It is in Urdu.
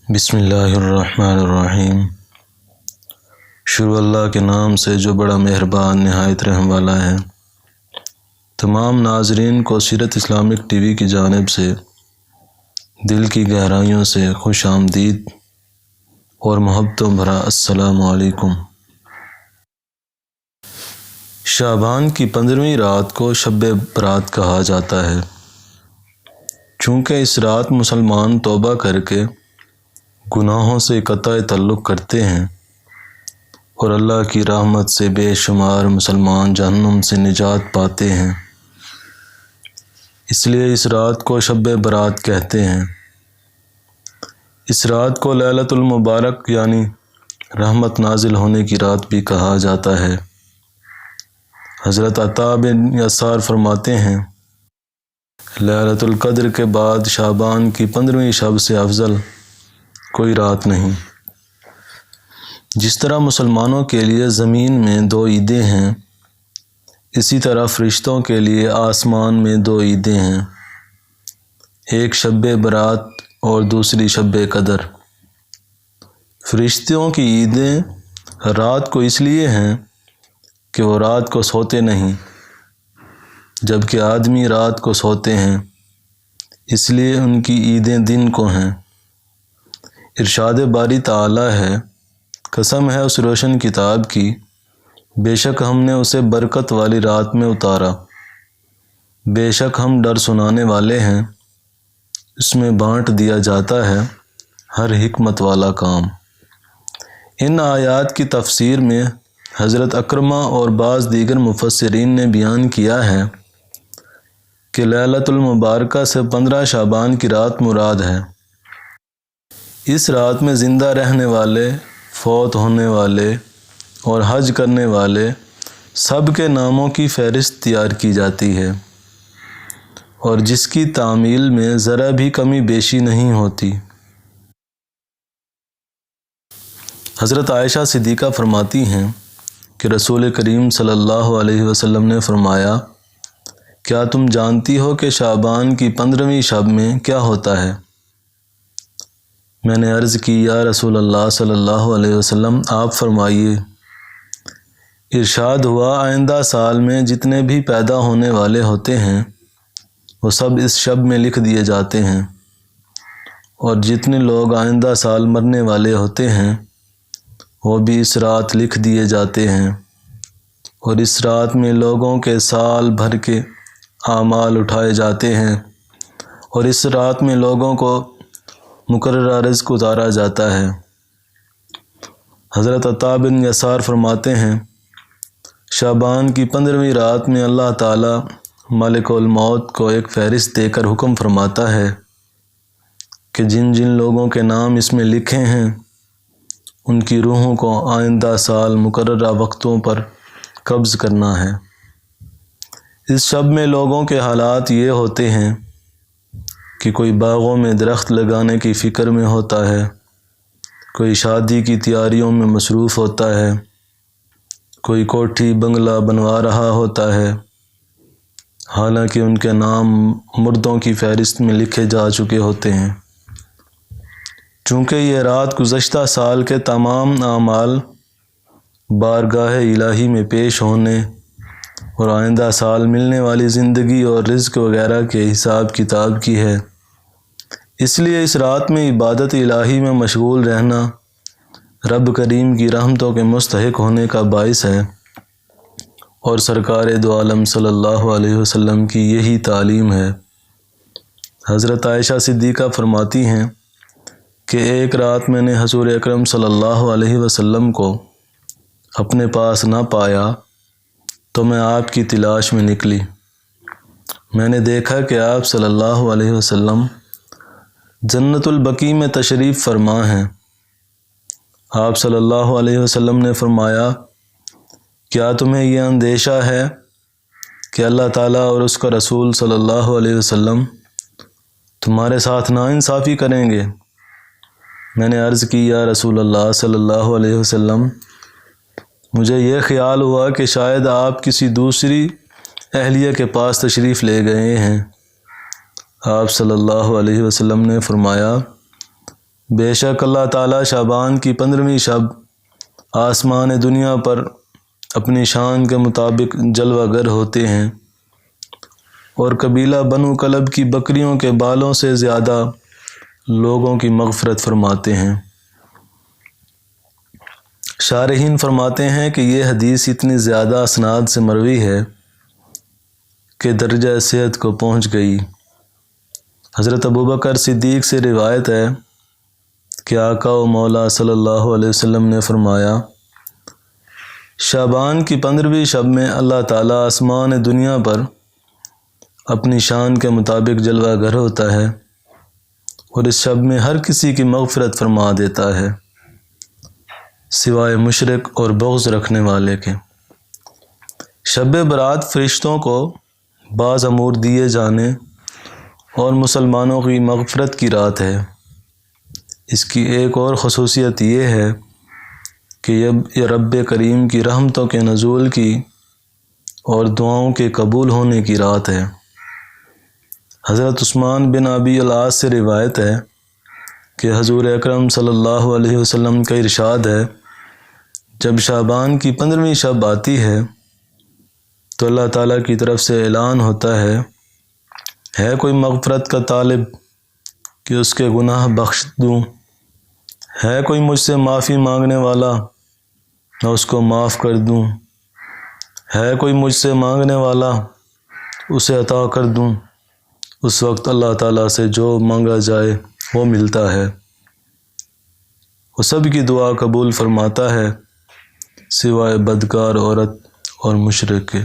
بسم اللہ الرحمن الرحیم۔ شروع اللہ کے نام سے جو بڑا مہربان نہایت رحم والا ہے۔ تمام ناظرین کو سیرت اسلامک ٹی وی کی جانب سے دل کی گہرائیوں سے خوش آمدید اور محبتوں بھرا السلام علیکم۔ شعبان کی 15ویں رات کو شب برات کہا جاتا ہے، چونکہ اس رات مسلمان توبہ کر کے گناہوں سے قطع تعلق کرتے ہیں اور اللہ کی رحمت سے بے شمار مسلمان جہنم سے نجات پاتے ہیں، اس لیے اس رات کو شب برات کہتے ہیں۔ اس رات کو لیلۃ المبارک یعنی رحمت نازل ہونے کی رات بھی کہا جاتا ہے۔ حضرت عطا بن یسار فرماتے ہیں، لیلۃ القدر کے بعد شعبان کی 15ویں شب سے افضل کوئی رات نہیں۔ جس طرح مسلمانوں کے لیے زمین میں 2 عیدیں ہیں، اسی طرح فرشتوں کے لیے آسمان میں 2 عیدیں ہیں، ایک شب برات اور دوسری شب قدر۔ فرشتوں کی عیدیں رات کو اس لیے ہیں کہ وہ رات کو سوتے نہیں، جبکہ آدمی رات کو سوتے ہیں، اس لیے ان کی عیدیں دن کو ہیں۔ ارشاد باری تعالی ہے، قسم ہے اس روشن کتاب کی، بے شک ہم نے اسے برکت والی رات میں اتارا، بے شک ہم ڈر سنانے والے ہیں، اس میں بانٹ دیا جاتا ہے ہر حکمت والا کام۔ ان آیات کی تفسیر میں حضرت اکرمہ اور بعض دیگر مفسرین نے بیان کیا ہے کہ لیلۃ المبارکہ سے 15 شعبان کی رات مراد ہے۔ اس رات میں زندہ رہنے والے، فوت ہونے والے اور حج کرنے والے سب کے ناموں کی فہرست تیار کی جاتی ہے، اور جس کی تعمیل میں ذرا بھی کمی بیشی نہیں ہوتی۔ حضرت عائشہ صدیقہ فرماتی ہیں کہ رسول کریم صلی اللہ علیہ وسلم نے فرمایا، کیا تم جانتی ہو کہ شعبان کی 15ویں شب میں کیا ہوتا ہے؟ میں نے عرض کی، یا رسول اللہ صلی اللہ علیہ وسلم آپ فرمائیے۔ ارشاد ہوا، آئندہ سال میں جتنے بھی پیدا ہونے والے ہوتے ہیں وہ سب اس شب میں لکھ دیے جاتے ہیں، اور جتنے لوگ آئندہ سال مرنے والے ہوتے ہیں وہ بھی اس رات لکھ دیے جاتے ہیں، اور اس رات میں لوگوں کے سال بھر کے اعمال اٹھائے جاتے ہیں، اور اس رات میں لوگوں کو مقررہ رزق اتارا جاتا ہے۔ حضرت عطا بن یسار فرماتے ہیں، شعبان کی 15ویں رات میں اللہ تعالیٰ ملک الموت کو ایک فہرست دے کر حکم فرماتا ہے کہ جن جن لوگوں کے نام اس میں لکھے ہیں ان کی روحوں کو آئندہ سال مقررہ وقتوں پر قبض کرنا ہے۔ اس شب میں لوگوں کے حالات یہ ہوتے ہیں کہ کوئی باغوں میں درخت لگانے کی فکر میں ہوتا ہے، کوئی شادی کی تیاریوں میں مصروف ہوتا ہے، کوئی کوٹھی بنگلہ بنوا رہا ہوتا ہے، حالانکہ ان کے نام مردوں کی فہرست میں لکھے جا چکے ہوتے ہیں۔ چونکہ یہ رات گزشتہ سال کے تمام اعمال بارگاہ الہی میں پیش ہونے اور آئندہ سال ملنے والی زندگی اور رزق وغیرہ کے حساب کتاب کی ہے، اس لیے اس رات میں عبادت الہی میں مشغول رہنا رب کریم کی رحمتوں کے مستحق ہونے کا باعث ہے، اور سرکار دو عالم صلی اللہ علیہ وسلم کی یہی تعلیم ہے۔ حضرت عائشہ صدیقہ فرماتی ہیں کہ ایک رات میں نے حضور اکرم صلی اللہ علیہ وسلم کو اپنے پاس نہ پایا تو میں آپ کی تلاش میں نکلی۔ میں نے دیکھا کہ آپ صلی اللہ علیہ وسلم جنت البقیع میں تشریف فرما ہیں۔ آپ صلی اللہ علیہ وسلم نے فرمایا، کیا تمہیں یہ اندیشہ ہے کہ اللہ تعالیٰ اور اس کا رسول صلی اللہ علیہ وسلم تمہارے ساتھ ناانصافی کریں گے؟ میں نے عرض کی، یا رسول اللہ صلی اللہ علیہ وسلم، مجھے یہ خیال ہوا کہ شاید آپ کسی دوسری اہلیہ کے پاس تشریف لے گئے ہیں۔ آپ صلی اللہ علیہ وسلم نے فرمایا، بے شک اللہ تعالیٰ شعبان کی 15ویں شب آسمان دنیا پر اپنی شان کے مطابق جلوہ گر ہوتے ہیں اور قبیلہ بنو کلب کی بکریوں کے بالوں سے زیادہ لوگوں کی مغفرت فرماتے ہیں۔ شارحین فرماتے ہیں کہ یہ حدیث اتنی زیادہ اسناد سے مروی ہے کہ درجہ صحت کو پہنچ گئی۔ حضرت ابوبکر صدیق سے روایت ہے کہ آقا و مولا صلی اللہ علیہ وسلم نے فرمایا، شعبان کی 15ویں شب میں اللہ تعالیٰ آسمان دنیا پر اپنی شان کے مطابق جلوہ گر ہوتا ہے اور اس شب میں ہر کسی کی مغفرت فرما دیتا ہے سوائے مشرک اور بغض رکھنے والے کے۔ شب برات فرشتوں کو بعض امور دیے جانے اور مسلمانوں کی مغفرت کی رات ہے۔ اس کی ایک اور خصوصیت یہ ہے کہ یہ رب کریم کی رحمتوں کے نزول کی اور دعاؤں کے قبول ہونے کی رات ہے۔ حضرت عثمان بن ابی العاص سے روایت ہے کہ حضور اکرم صلی اللہ علیہ وسلم کا ارشاد ہے، جب شعبان کی 15ویں شب آتی ہے تو اللہ تعالیٰ کی طرف سے اعلان ہوتا ہے کوئی مغفرت کا طالب کہ اس کے گناہ بخش دوں؟ ہے کوئی مجھ سے معافی مانگنے والا میں اس کو معاف کر دوں؟ ہے کوئی مجھ سے مانگنے والا اسے عطا کر دوں؟ اس وقت اللہ تعالیٰ سے جو مانگا جائے وہ ملتا ہے، وہ سب کی دعا قبول فرماتا ہے سوائے بدکار عورت اور مشرک کے۔